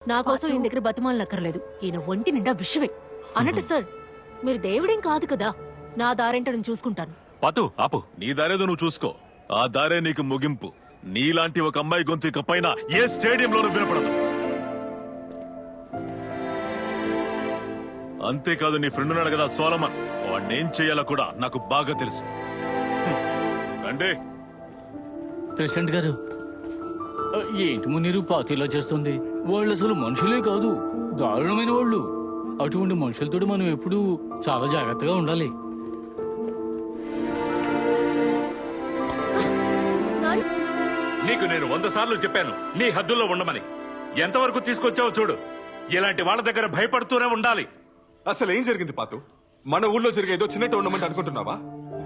నా కోసం ఈయన దగ్గర బతిమాలనక్కర్లేదు. ఈయన ఒంటి నిండా విషయమే. అన్నట్టు సార్, మీరు దేవుడేం కాదు కదా. నా దారేంటో నేను చూసుకుంటాను. పాతు ఆపు. నీ దారేదో నువ్వు చూసుకో. ఆ దారే నీకు ముగింపు. నీలాంటి ఒక అమ్మాయి గొంతు ఇక పైన ఏ స్టేడియంలోనూ వినపడదు. అంతేకాదు, నీ ఫ్రెండ్ ఉన్నాడు కదా సోలమన్, వాడినేం చెయ్యాలో కూడా నాకు బాగా తెలుసు. రండి. ప్రెసిడెంట్ గారు, ఏంటి మునీరు పార్టీలో చేస్తుంది? వాళ్ళు అసలు మనుషులే కాదు, దారుణమైన వాళ్ళు. అటువంటి మనుషులతో మనం ఎప్పుడూ చాలా జాగ్రత్తగా ఉండాలి. నీకు నేను 100 సార్లు చెప్పాను నీ హద్దుల్లో ఉండమని. ఎంతవరకు తీసుకొచ్చావో చూడు. ఇలాంటి వాళ్ళ దగ్గర భయపడుతూనే ఉండాలి. అసలు ఏం జరిగింది పాతు? మన ఊళ్ళో జరిగే ఏదో చిన్న టోర్నమెంట్ అనుకుంటున్నావా?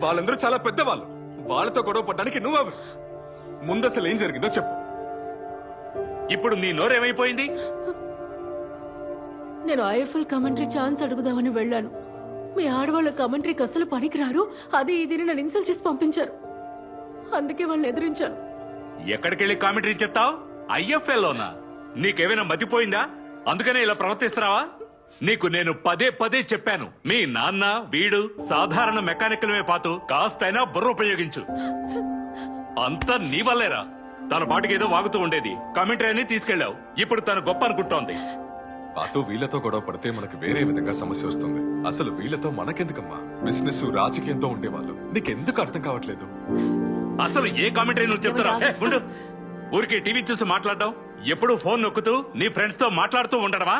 వాళ్ళందరూ చాలా పెద్దవాళ్ళు. వాళ్ళతో గొడవ పడ్డానికి నువ్వెవరు? ముందు అసలు ఏం జరిగిందో చెప్పు. ఇప్పుడు నీ నోరేమైపోయింది? నేను ఐఎఫ్ఎల్ కమెంటరీ ఛాన్స్ అడుగుదామని వెళ్ళాను. మీ ఆడవాళ్ళ కమెంటరీకి అసలు పనికిరారు, అది ఇది నన్ను ఇన్సల్ట్ చేసి పంపించారు. అందుకే వాళ్ళని ఎదిరించాను. ఎక్కడికెళ్ళి కామెంటరీ చెప్తావు? ఐఎఫ్ఎల్లోనా? నీకేమైనా మతిపోయిందా? అందుకనే ఇలా ప్రవర్తిస్తున్నావా? నీకు నేను పదే పదే చెప్పాను, మీ నాన్న వీడు సాధారణ మెకానికల్వే పాతు, కాస్తైనా బుర్ర ఉపయోగించు. అంతా నీ వల్లేరా. తన పాటికేదో వాగుతూ ఉండేది, కామెంటరీ అని తీసుకెళ్లావు. ఇప్పుడు తను గొప్ప అనుకుంటోంది. పాతు, వీళ్ళతో గొడవ పడితే మనకు వేరే విధంగా సమస్య వస్తుంది. అసలు వీళ్ళతో మనకెందుకమ్మా? బిజినెస్ రాజకీయంతో ఉండేవాళ్ళు. నీకెందుకు అర్థం కావట్లేదు? అసలు ఏ కామెంటరీ నువ్వు చెప్తారా? ఉండు. ఊరికి టీవీ చూసి మాట్లాడడం, ఎప్పుడు ఫోన్ నొక్కుతూ నీ ఫ్రెండ్స్ తో మాట్లాడుతూ ఉండడమా?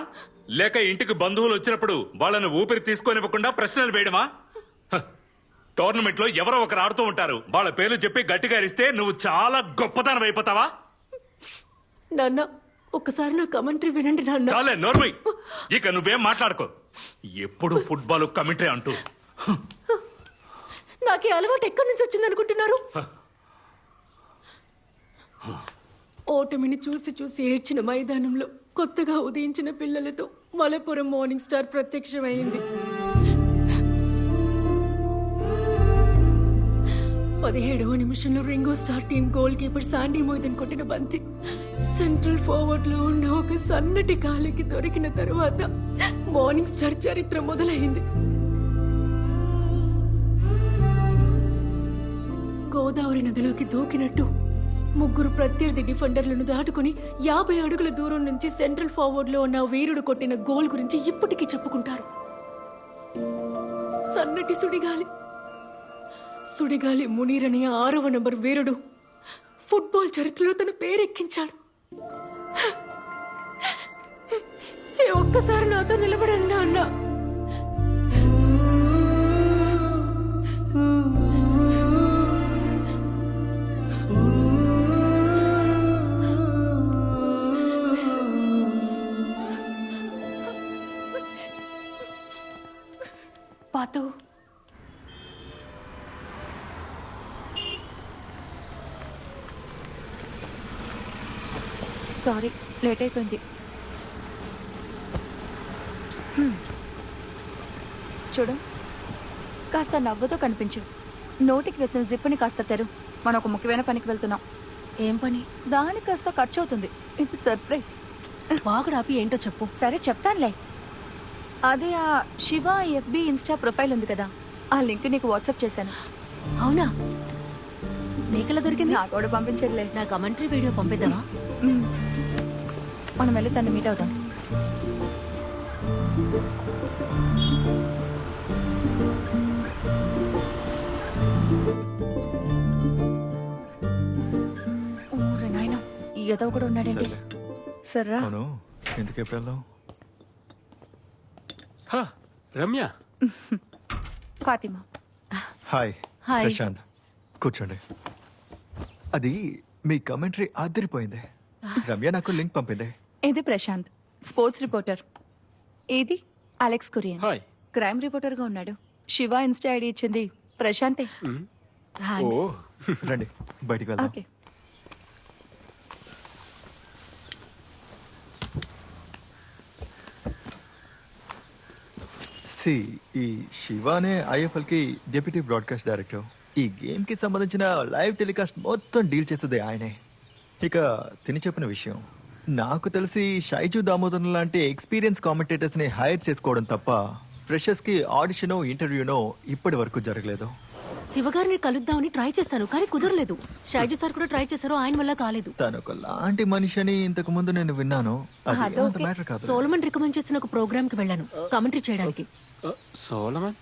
లేక ఇంటికి బంధువులు వచ్చినప్పుడు వాళ్ళను ఊపిరి తీసుకొనివ్వకుండా ప్రశ్నలు వేయడమా? టోర్నమెంట్ లో ఎవరో ఒకరు ఆడుతూ ఉంటారు, వాళ్ళ పేర్లు చెప్పి గట్టిగా అరిస్తే నువ్వు చాలా గొప్పతనం అయిపోతావా? నాన్న, ఒక్కసారి నా కమెంటరీ వినండి నాన్న. చాలే నోర్మై. ఇక నువ్వేం మాట్లాడుకో. ఎప్పుడు ఫుట్బాల్ కమెంటరీ అంటూ. నాకు ఈ అలవాటు ఎక్కడి నుంచి వచ్చింది అనుకుంటున్నారు? ఓటమిని చూసి చూసి ఏడ్చిన మైదానంలో కొత్తగా ఉదయించిన పిల్లలతో మలపురం మార్నింగ్ స్టార్ ప్రత్యక్షమైంది. 17వ నిమిషంలో Ringo star team goalkeeper Sandy Moidan కొట్టిన బంతి సెంట్రల్ ఫార్వర్డ్ లో ఉన్న ఒక సన్నటి కాలికి దొరికిన తరువాత మార్నింగ్ స్టార్ చరిత్ర మొదలైంది. గోదావరి నదిలోకి దూకినట్టు ముగ్గురు ప్రత్యర్థి డిఫెండర్లను దాటుకుని 50 అడుగుల దూరం నుంచి సెంట్రల్ ఫార్వర్డ్ లో ఉన్న వీరుడు కొట్టిన గోల్ గురించి ఇప్పటికీ చెప్పుకుంటారు. సన్నటి సుడిగాలి మునీర్ అనే 6వ నంబర్ వీరుడు ఫుట్బాల్ చరిత్రలో తన పేరెక్కించాడు. ఒక్కసారి నాతో నిలబడండి అన్న. పాతు, సారీ లేట్ అయిపోయింది. చూడు, కాస్త నవ్వుతో కనిపించు. నోటికి వేసిన జిప్పుని కాస్త తెరు. మనం ఒక ముఖ్యమైన పనికి వెళ్తున్నాం. ఏం పని? దానికి కాస్త ఖర్చు అవుతుంది. ఇది సర్ప్రైజ్. వాగుడాపి ఏంటో చెప్పు. సరే చెప్తానులే. అదే ఆ శివ FB ఇన్స్టా ప్రొఫైల్ ఉంది కదా, ఆ లింక్ నీకు వాట్సాప్ చేశాను. అవునా? నీకెలా దొరికింది? నాకు కూడా పంపించట్లే. నా కమెంటరీ వీడియో పంపిద్దామా? మనం వెళ్ళి తను మీట్ అవుతాం. ఊరే నాయన, ఏదో కూడా ఉన్నాడండి. సర్రా ఎందుకు ఎప్పుడు వెళ్దాం? రమ్య. ఫాతిమా. హాయ్. హాయ్. ప్రశాంత్, కూర్చోండి. అది మీ కమెంటరీ ఆదిరిపోయింది. రమ్య నాకు లింక్ పంపింది. ఇది ప్రశాంత్, స్పోర్ట్స్ రిపోర్టర్. ఇది Alex Kurian, hi. Crime reporter గా ఉన్నాడు. శివ ఇన్స్టా ఐడి ఇచ్చింది ప్రశాంతే. థాంక్స్. రండి బయటికి వెళ్దాం. ఓకే. ఈ శివానే IFL కి డెప్యూటీ బ్రాడ్కాస్ట్ డైరెక్టర్. ఈ గేమ్ కి సంబంధించిన లైవ్ టెలికాస్ట్ మొత్తం డీల్ చేసేది ఆయనే. ఇక తిని చెప్పిన విషయం, నాకు తెలిసి షైజు దామోదర్ లాంటి ఎక్స్పీరియన్స్ కామెంటేటర్స్ ని హైర్ చేసుకోవడం తప్ప ఫ్రెషర్స్ కి ఆడిషనో ఇంటర్వ్యూనో ఇప్పటి వరకు జరగలేదు. శివగారిని కలుద్దామని ట్రై చేశాను కానీ కుదరలేదు. షైజు సార్ కూడా ట్రై చేశారు, ఆయన వల్ల కాలేదు. తను ఒక లాంటి మనిషి అని ఇంతకు ముందు నేను విన్నాను. అది అంత మ్యాటర్ కాదు. సోలమన్ రికమెండ్ చేసిన ఒక ప్రోగ్రామ్ కి వెళ్ళాను కామెంటరీ చేయడానికి. Solomon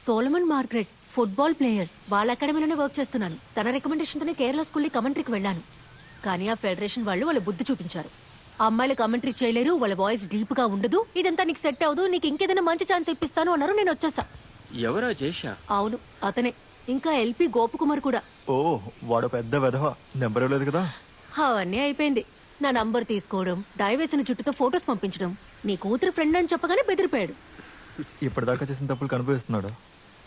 Solomon Margaret football player, వాళ్ళ అకాడమీలోనే వర్క్ చేస్తున్నాను. తన రికమెండేషన్ తోనే కేరళ స్కూల్ కమెంటరీకి వెళ్ళాను. కానీ ఆ ఫెడరేషన్ వాళ్ళ బుద్ధి చూపించారు. ఆ అమ్మాయిలు కమెంటరీ చేయలేరు, వాళ్ళ వాయిస్ డీప్ గా ఉండదు, ఇదంతా నీకు సెట్ అవ్వదు, నీకు ఇంకేదైనా మంచి ఛాన్స్ ఇప్పిస్తాను అన్నారు. నేను వచ్చేసా. ఎవరో జేషా? అవును అతనే. ఇంకా ఎల్పి గోపకుమార్ కూడా. ఓ వాడు పెద్ద వెధవ. నెంబర్ ఇవ్వలేదు కదా. అవన్నీ అయిపోయింది. నా నంబర్ తీసుకోవడం, డై వేసిన జుట్టుతో ఫొటోస్ పంపించడం, నీ కూతురు ఫ్రెండ్ అని చెప్పగానే బెదిరిపోయాడు. ఇప్పటిదాకా చేసిన తప్పులు కనిపిస్తున్నాడు.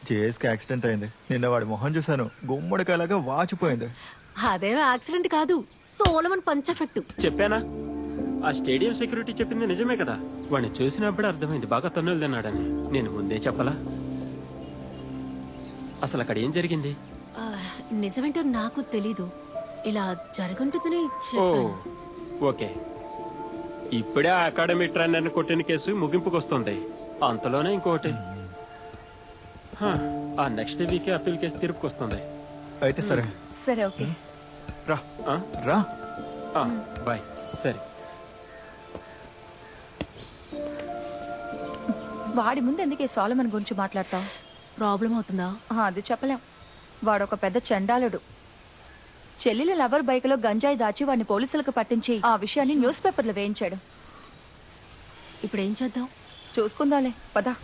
జేఎస్కి యాక్సిడెంట్ అయింది. నిన్న వాడి మొహం చూశాను, గుమ్మడికాయలాగా వాచిపోయింది. అదేం యాక్సిడెంట్ కాదు, సోలమన్ పంచ్ ఎఫెక్ట్. చెప్పానా? ఆ స్టేడియం సెక్యూరిటీ చెప్పింది నిజమే కదా. వాడిని చూసినప్పుడే అర్థమైంది బాగా తన్నులు తిన్నాడని. నేను ముందే చెప్పలా? అసలు అక్కడ ఏం జరిగింది? నిజమేంటో నాకు తెలీదు. ఇలా జరుగుంటుందని ఓ చెప్పాను. ఓకే. ఇప్పుడే ఆ అకాడమీ ట్రైనర్ని కొట్టిన కేసు ముగింపుకు వస్తుంది. అంతలోనే ఇంకోటి. ఆ నెక్స్ట్ వీకే అప్పీల్ కేసు తీర్పుకి వస్తుంది. అయితే సరే. సరే ఓకే. రా ఆ? రా. బాయ్. సరే. వాడి ముందు ఎందుకు ఈ సోలమన్ గురించి మాట్లాడతావు? ప్రాబ్లం అవుతుందా? అది చెప్పలేం. వాడు ఒక పెద్ద చండాలుడు. చెల్లెల లవర్ బైక్ లో గంజాయి దాచి వాడిని పోలీసులకు పట్టించి ఆ విషయాన్ని న్యూస్ పేపర్లో వేయించాడు. ఇప్పుడు ఏం చేద్దాం? చూసుకుందాలే పదా.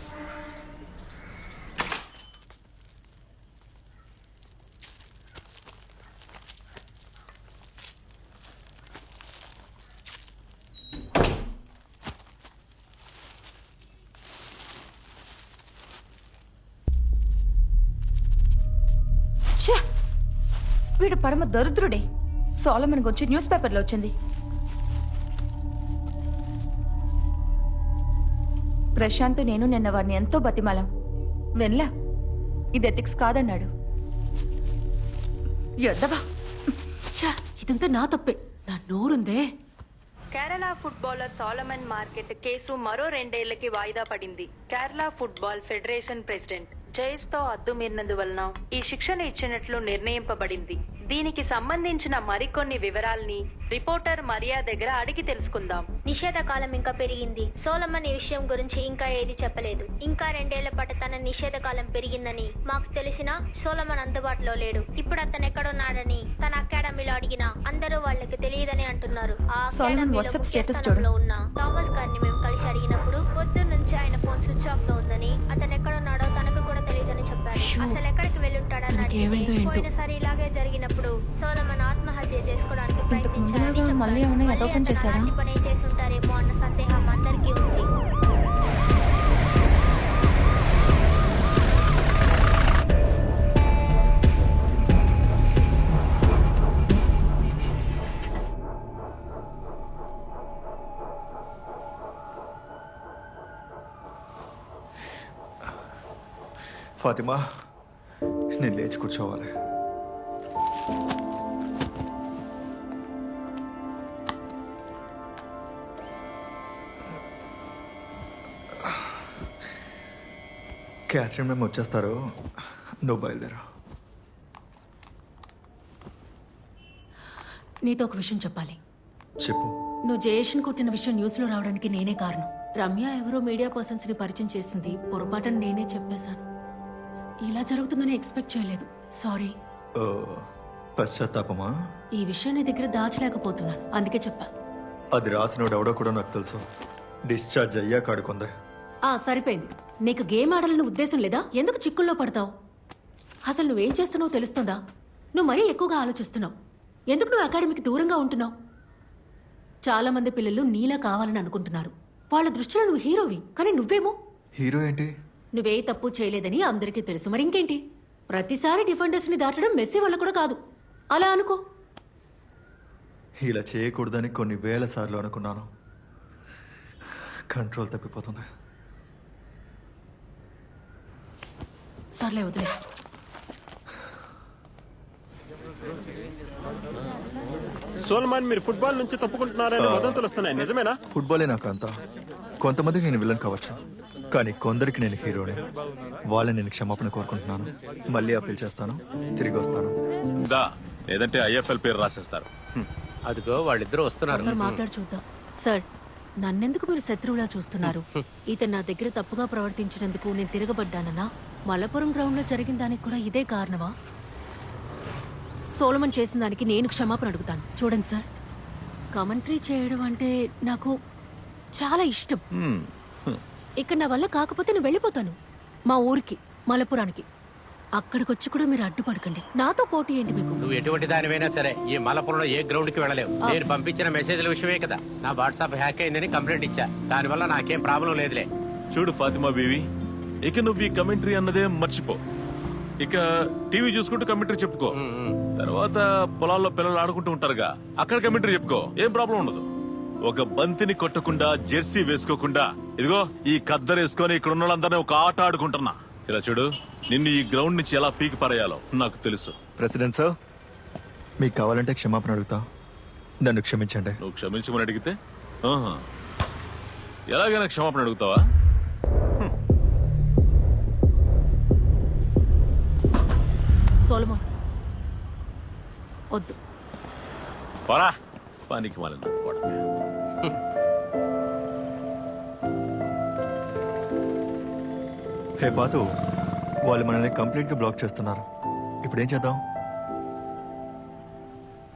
వీడు పరమ దరిద్రుడే. సోలమన్ గురించి న్యూస్ పేపర్లో వచ్చింది. ప్రశాంత్ నేను నిన్న వాడిని ఎంతో బతిమాలం. వెన్లా ఇది ఎథిక్స్ కాదన్నాడు. ఎద్దవా. ఛా, ఇదంతా నా తప్పే. నా నోరుందే. కేరళ ఫుట్బాలర్ సోలమన్ మార్కెట్ కేసు మరో 2 ఏళ్లకి వాయిదా పడింది. కేరళ ఫుట్బాల్ ఫెడరేషన్ ప్రెసిడెంట్ జైస్తో అద్దుమీరినందువలన ఈ శిక్షను ఇచ్చినట్లు నిర్ణయింపబడింది. దీనికి సంబంధించిన మరికొన్ని వివరాల్ని రిపోర్టర్ మరియా దగ్గర అడిగి తెలుసుకుందాం. నిషేధ కాలం ఇంకా పెరిగింది. సోలమన్ ఈ విషయం గురించి ఇంకా ఏది చెప్పలేదు. ఇంకా 2 ఏళ్ల పాటు తన నిషేధ కాలం పెరిగిందని మాకు తెలిసినా సోలమన్ అందుబాటులో లేడు. ఇప్పుడు అతను ఎక్కడున్నాడని తన అకాడమీలో అడిగినా అందరూ వాళ్ళకి తెలియదని అంటున్నారు. ఆ అకాడమీలో ముఖ్య స్థానంలో ఉన్న థామస్ గారిని మేము కలిసి అడిగినప్పుడు పొద్దున్న నుంచి ఆయన ఫోన్ స్విచ్ ఆఫ్ లో ఉందని, అతను ఎక్కడున్నాడో తనకు కూడా తెలియదని చెప్పాడు. అసలు ఎక్కడికి వెళ్ళుంటాడని అడిగితే పోయినసారి ఇలాగే జరిగినప్పుడు సోలమన్ ఆత్మహత్య చేసుకోవడానికి ప్రయత్నించారని చెప్పారు. మళ్ళీ ఏమైనా యథాపం చేశాడా? అలాంటి పనే చేసుంటారేమో అన్న సందేహం అందరికీ ఉంది. ఫాతిమా, నేను లేచి కూర్చోవాలి. క్యాథరిన్ మేము వచ్చేస్తారు, నువ్వు బయలుదేరా. నీతో ఒక విషయం చెప్పాలి. చెప్పు. నువ్వు జయేష్ని కొట్టిన విషయం న్యూస్ లో రావడానికి నేనే కారణం. రమ్య ఎవరో మీడియా పర్సన్స్ ని పరిచయం చేసింది, పొరపాటున నేనే చెప్పేశాను. ఇలా జరుగుతుందని ఎక్స్పెక్ట్ చేయలేదు. సారీ. ఓ, పశ్చాత్తాపమా? ఈ విషయం నీ దగ్గర దాచలేకపోతున్నాను, అందుకే చెప్పా. అది రాసినోడు ఎవడో కూడా నాకు తెలుసు. డిశ్చార్జ్ అయ్యాక ఆడుకుందే. సరిపోయింది. నీకు గేమ్ ఆడాలని ఉద్దేశం లేదా? ఎందుకు చిక్కుల్లో పడతావు? అసలు నువ్వేం చేస్తున్నావో తెలుస్తుందా? నువ్వు మరీ ఎక్కువగా ఆలోచిస్తున్నావు. ఎందుకు నువ్వు అకాడమీకి దూరంగా ఉంటున్నావు? చాలా మంది పిల్లలు నీలా కావాలని అనుకుంటున్నారు. వాళ్ళ దృష్టిలో నువ్వు హీరోవి, కానీ నువ్వేమో హీరో ఏంటి? నువ్వే తప్పు చేయలేదని అందరికీ తెలుసు. మరి ఇంకేంటి? ప్రతిసారి డిఫెండర్స్ ని దాటడం మెస్సీ వల్ల కూడా కాదు. అలా అనుకో. ఇలా చేయకూడదని కొన్ని వేల సార్లు అనుకున్నాను. కంట్రోల్ తప్పిపోతుంది. సర్లే వదిలే. సోలమాన్ మీరు ఫుట్బాల్ నుంచి తప్పుకుంటున్నారని వదంతులు వస్తున్నాయి, నిజమేనా? ఫుట్బాలే నాకు అంతా. కొంతమందికి నేను విలన్ కావచ్చు, కానీ కొందరికి నేను హీరోని. వాళ్ళని నేను క్షమాపణ కోరుకుంటున్నాను. మళ్ళీ అప్పీల్ చేస్తాను, తిరిగి వస్తాను. దా లేదంటే ఐఎఫ్ఎల్ పేరు రాసేస్తారు. అదిగో వాళ్ళిద్దరూ వస్తున్నారు. సార్ మాట్లాడి చూద్దాం. సార్, నన్నెందుకు మీరు శత్రువులా చూస్తున్నారు? ఇతను నా దగ్గర తప్పుగా ప్రవర్తించినందుకు నేను తిరగబడ్డానన్నా? మలపురం గ్రౌండ్ లో జరిగిన దానికి కూడా ఇదే కారణమా? సోలమన్ చేసిన దానికి నేను క్షమాపణ అడుగుతాను. చూడండి సార్, కామెంటరీ చేయడం అంటే నాకు చాలా ఇష్టం. ఇక్కడ నా వల్ల కాకపోతే నేను వెళ్ళిపోతాను మా ఊరికి, మలపురానికి. అక్కడికొచ్చి కూడా మీరు అడ్డుపడకండి. నాతో పోటీ ఏంటి మీకు? నువ్వు ఎటువంటి దానివైనా సరే ఈ మలపురంలో ఏ గ్రౌండ్ కి వెళ్ళలేవు. నేను పంపించిన మెసేజ్ల విషయమే కదా నా వాట్సాప్ హ్యాక్ అయిందని కంప్లైంట్ ఇచ్చా. దానివల్ల నాకేం ప్రాబ్లం లేదులే. చూడు ఫాతిమా బీవి, ఇక నువ్వు ఈ కమెంటరీ అన్నదే మర్చిపో. ఇక టీవీ చూసుకుంటూ కమెంటరీ చెప్పుకో. తర్వాత పొలాల్లో పిల్లలు ఆడుకుంటూ ఉంటారుగా, అక్కడ కమెంటరీ చెప్పుకో. ఏం ప్రాబ్లం ఉండదు. ఒక బంతిని కొట్టకుండా, జెర్సీ వేసుకోకుండా, ఇదిగో ఈ ఖద్దరు వేసుకొని ఇక్కడ ఉన్న వాళ్ళందరినీ ఒక ఆట ఆడుకుంటున్నా. ఇలా చూడు, నిన్ను ఈ గ్రౌండ్ నుంచి ఎలా పీకి పారేయాలో నాకు తెలుసు. ప్రెసిడెంట్ సార్, మీకు కావాలంటే క్షమాపణ అడుగుతా. నన్ను క్షమించండి. నువ్వు క్షమించమని అడిగితే ఆహా, ఎలాగైనా క్షమాపణ అడుగుతావా? సోలమన్ వద్దు. పరా పనికి మాలిన కొడక. హే పాతు, వాళ్ళు మనల్ని కంప్లీట్ గా బ్లాక్ చేస్తున్నారు. ఇప్పుడు ఏం చేద్దాం?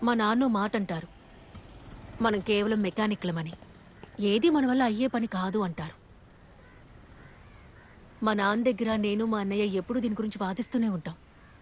మా నాన్న మాట అంటారు, మనం కేవలం మెకానిక్లమని. ఏది మన వల్ల అయ్యే పని కాదు అంటారు. మా నాన్న దగ్గర నేను, మా అన్నయ్య ఎప్పుడూ దీని గురించి వాదిస్తూనే ఉంటాం.